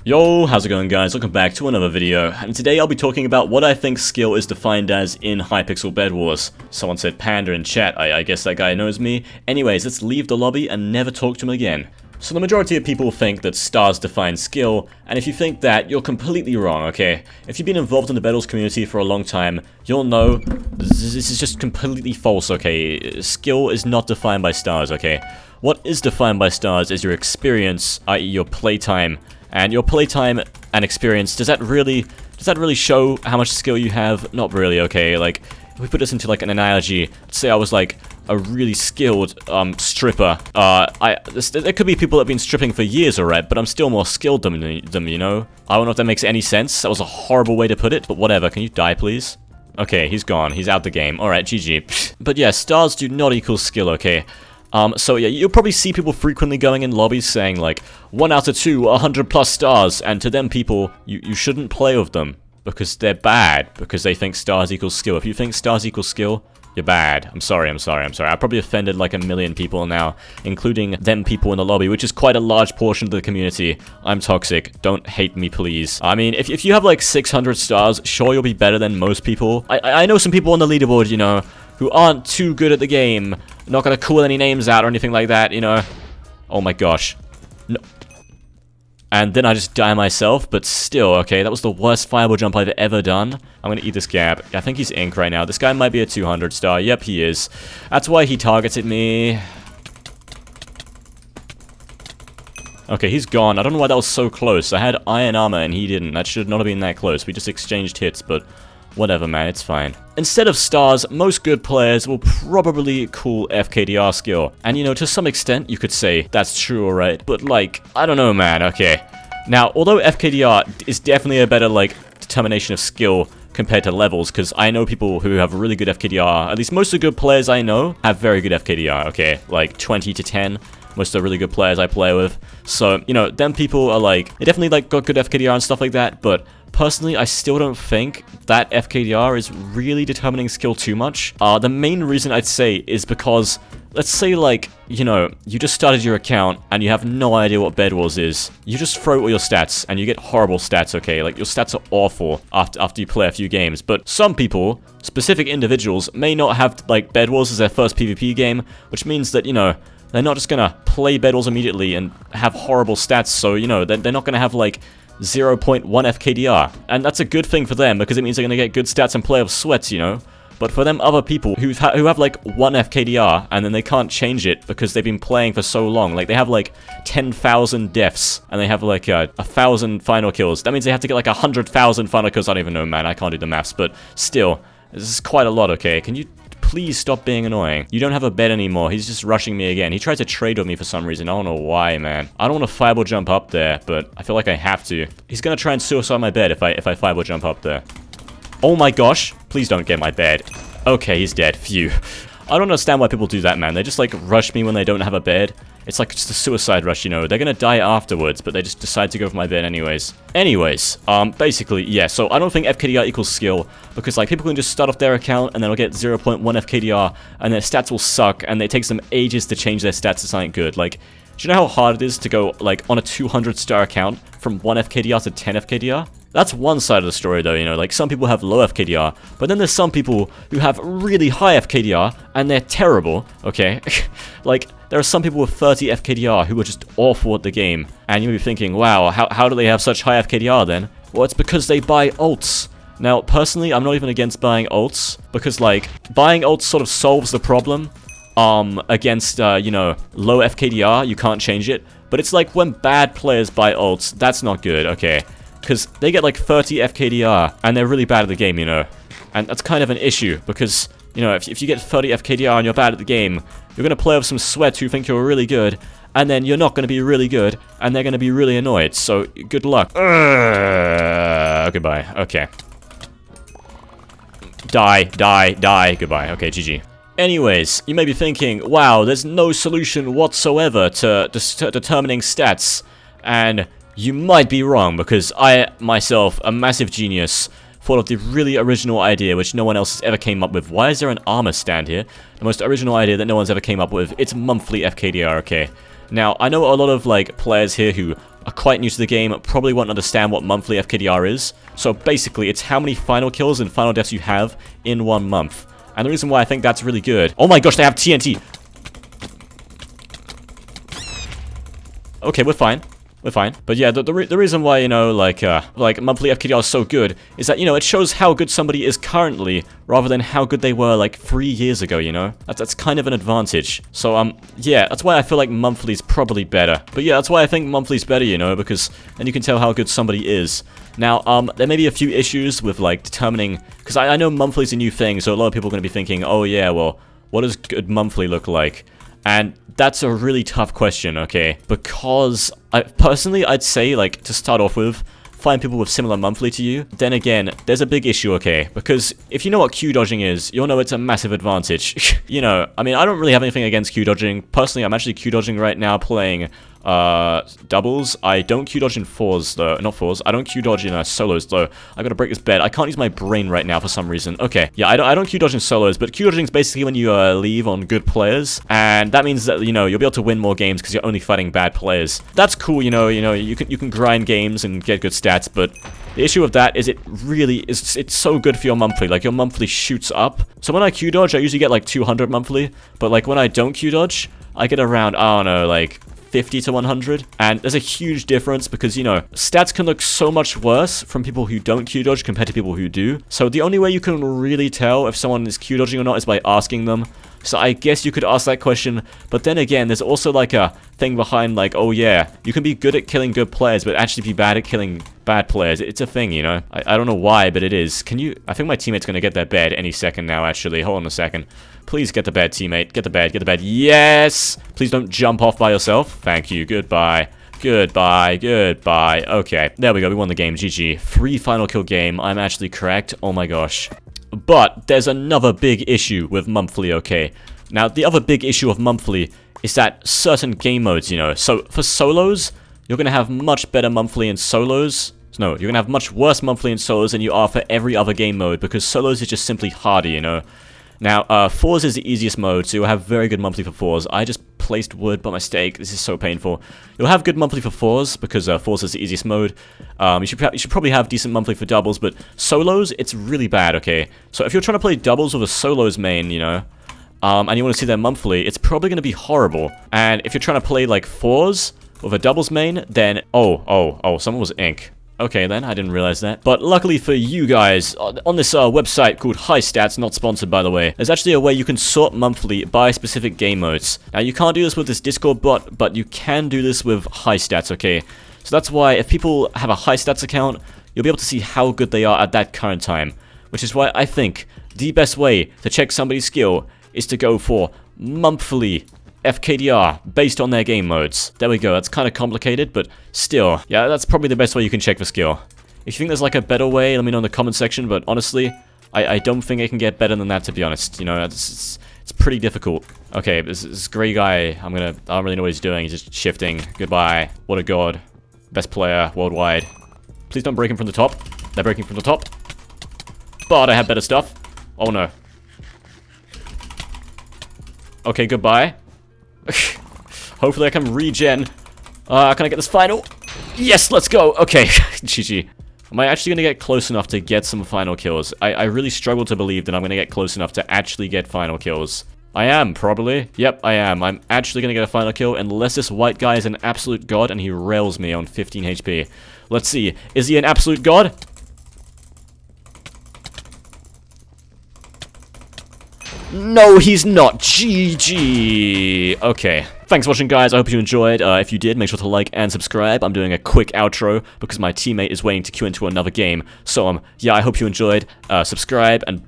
Yo, how's it going guys? Welcome back to another video, and today I'll be talking about what I think skill is defined as in Hypixel Bedwars. Someone said panda in chat, I guess that guy knows me. Anyways, let's leave the lobby and never talk to him again. So the majority of people think that stars define skill, and if you think that, you're completely wrong, okay? If you've been involved in the Bedwars community for a long time, you'll know this is just completely false, okay? Skill is not defined by stars, okay? What is defined by stars is your experience, i.e. your playtime. And your playtime and experience, does that really show how much skill you have? Not really, okay? Like, if we put this into like an analogy, say I was like a really skilled stripper. There could be people that have been stripping for years, alright, but I'm still more skilled than them, you know? I don't know if that makes any sense. That was a horrible way to put it, but whatever. Can you die, please? Okay, he's gone. He's out the game. Alright, GG. But yeah, stars do not equal skill, okay? So yeah, you'll probably see people frequently going in lobbies saying like, 1 out of 2, 100 plus stars, and to them people, you shouldn't play with them, because they're bad, because they think stars equals skill. If you think stars equals skill, you're bad. I'm sorry. I probably offended like 1 million people now, including them people in the lobby, which is quite a large portion of the community. I'm toxic. Don't hate me, please. I mean, if you have like 600 stars, sure you'll be better than most people. I know some people on the leaderboard, you know, who aren't too good at the game. Not gonna call any names out or anything like that, you know. Oh my gosh. No. And then I just die myself, but still, okay, that was the worst fireball jump I've ever done. I'm gonna eat this gap. I think he's ink right now. This guy might be a 200 star. Yep, he is. That's why he targeted me. Okay, he's gone. I don't know why that was so close. I had iron armor and he didn't. That should not have been that close. We just exchanged hits, but whatever, man, it's fine. Instead of stars, most good players will probably call FKDR skill. And, you know, to some extent, you could say that's true, alright? But, like, I don't know, man, okay. Now, although FKDR is definitely a better, like, determination of skill compared to levels, because I know people who have really good FKDR, at least most of the good players I know have very good FKDR, okay? Like, 20 to 10. Most of the really good players I play with. So, you know, them people are like, they definitely like got good FKDR and stuff like that, but personally, I still don't think that FKDR is really determining skill too much. The main reason I'd say is because, let's say like, you know, you just started your account and you have no idea what Bedwars is. You just throw all your stats and you get horrible stats, okay? Like, your stats are awful after you play a few games. But some people, specific individuals, may not have, like, Bedwars as their first PvP game, which means that, you know, they're not just gonna play Bedwars immediately and have horrible stats, so, you know, they're not gonna have, like, 0.1 FKDR. And that's a good thing for them, because it means they're gonna get good stats and play with sweats, you know? But for them other people who have, like, 1 FKDR, and then they can't change it because they've been playing for so long, like, they have, like, 10,000 deaths, and they have, like, 1,000 final kills. That means they have to get, like, 100,000 final kills. I don't even know, man. I can't do the maths, but still, this is quite a lot, okay? Can you please stop being annoying? You don't have a bed anymore. He's just rushing me again. He tried to trade with me for some reason. I don't know why, man. I don't want to fireball jump up there, but I feel like I have to. He's gonna try and suicide my bed if I fireball jump up there. Oh my gosh. Please don't get my bed. Okay, he's dead. Phew. I don't understand why people do that, man. They just, like, rush me when they don't have a bed. It's like just a suicide rush, you know. They're gonna die afterwards, but they just decide to go for my bed anyways. Basically, yeah, so I don't think FKDR equals skill, because, like, people can just start off their account, and then they'll get 0.1 FKDR, and their stats will suck, and it takes them ages to change their stats to something good. Like, do you know how hard it is to go, like, on a 200-star account from 1 FKDR to 10 FKDR? That's one side of the story, though, you know, like, some people have low FKDR, but then there's some people who have really high FKDR, and they're terrible, okay? Like, there are some people with 30 FKDR who are just awful at the game, and you'll be thinking, wow, how do they have such high FKDR then? Well, it's because they buy ults. Now, personally, I'm not even against buying ults, because, like, buying ults sort of solves the problem, against, you know, low FKDR, you can't change it, but it's like when bad players buy ults, that's not good, okay? Because they get like 30 FKDR, and they're really bad at the game, you know. And that's kind of an issue, because, you know, if you get 30 FKDR and you're bad at the game, you're going to play with some sweats who think you're really good, and then you're not going to be really good, and they're going to be really annoyed, so good luck. Goodbye. Okay. Die, goodbye. Okay, GG. Anyways, you may be thinking, wow, there's no solution whatsoever to determining stats, and you might be wrong, because I, myself, a massive genius, thought of the really original idea which no one else has ever came up with. Why is there an armor stand here? The most original idea that no one's ever came up with. It's monthly FKDR, okay? Now, I know a lot of, like, players here who are quite new to the game probably won't understand what monthly FKDR is. So basically, it's how many final kills and final deaths you have in 1 month. And the reason why I think that's really good... Oh my gosh, they have TNT! Okay, we're fine. We're fine. But yeah, the reason why, you know, like monthly FKDR is so good is that, you know, it shows how good somebody is currently rather than how good they were, like, 3 years ago, you know? That's kind of an advantage. So, yeah, that's why I feel like monthly is probably better. But yeah, that's why I think monthly is better, you know, because then you can tell how good somebody is. Now, there may be a few issues with, like, determining... Because I know monthly is a new thing, so a lot of people are going to be thinking, oh yeah, well, what does good monthly look like? And that's a really tough question, okay? Because, personally, I'd say, like, to start off with, find people with similar monthly to you. Then again, there's a big issue, okay? Because if you know what Q dodging is, you'll know it's a massive advantage. You know, I mean, I don't really have anything against Q dodging. Personally, I'm actually Q dodging right now playing doubles. I don't Q dodge in fours though, not fours. I don't Q dodge in solos though. I gotta break this bed. I can't use my brain right now for some reason. Okay, yeah, I don't Q dodge in solos, but Q dodging is basically when you leave on good players, and that means that, you know, you'll be able to win more games because you're only fighting bad players. That's cool, you know, you can grind games and get good stats, but the issue with that is it really is, it's so good for your monthly. Like, your monthly shoots up. So when I Q dodge, I usually get like 200 monthly, but like when I don't Q dodge, I get around, I don't know, like 50 to 100, and there's a huge difference because, you know, stats can look so much worse from people who don't Q dodge compared to people who do. So the only way you can really tell if someone is Q dodging or not is by asking them. So I guess you could ask that question, but then again, there's also like a thing behind, like, oh yeah, you can be good at killing good players, but actually be bad at killing bad players. It's a thing, you know? I don't know why, but it is. Can you... I think my teammate's gonna get their bed any second now, actually. Hold on a second. Please get the bed, teammate. Get the bed, get the bed. Yes! Please don't jump off by yourself. Thank you. Goodbye. Goodbye, goodbye. Okay, there we go. We won the game. GG. 3 final kill game. I'm actually correct. Oh my gosh. But there's another big issue with monthly, okay? Now, the other big issue of monthly is that certain game modes, you know. So, for solos, you're going to have much better monthly in solos. No, you're going to have much worse monthly in solos than you are for every other game mode, because solos is just simply harder, you know. Now, fours is the easiest mode, so you'll have very good monthly for fours. I just placed wood by mistake. This is so painful. You'll have good monthly for fours, because fours is the easiest mode. You should probably have decent monthly for doubles, but solos, it's really bad, okay? So if you're trying to play doubles with a solos main, you know, and you want to see their monthly, it's probably going to be horrible. And if you're trying to play, like, fours with a doubles main, then... Oh, someone was ink. Okay then, I didn't realize that. But luckily for you guys, on this website called High Stats, not sponsored by the way, there's actually a way you can sort monthly by specific game modes. Now you can't do this with this Discord bot, but you can do this with High Stats, okay? So that's why if people have a High Stats account, you'll be able to see how good they are at that current time. Which is why I think the best way to check somebody's skill is to go for monthly FKDR based on their game modes. There we go. That's kind of complicated, but still, yeah, that's probably the best way you can check for skill. If you think there's like a better way, let me know in the comment section, but honestly, I don't think it can get better than that, to be honest. You know, it's pretty difficult. Okay, this gray guy, I don't really know what he's doing. He's just shifting. Goodbye. What a god. Best player worldwide. Please don't break him from the top. They're breaking from the top. But I have better stuff. Oh no. Okay, goodbye. Hopefully I can regen. Can I get this final? Yes, let's go. Okay, GG. Am I actually going to get close enough to get some final kills? I really struggle to believe that I'm going to get close enough to actually get final kills. I am, probably. Yep, I am. I'm actually going to get a final kill unless this white guy is an absolute god and he rails me on 15 HP. Let's see. Is he an absolute god? No, he's not. GG. Okay. Thanks for watching, guys. I hope you enjoyed. If you did, make sure to like and subscribe. I'm doing a quick outro because my teammate is waiting to queue into another game. So, yeah, I hope you enjoyed. Subscribe and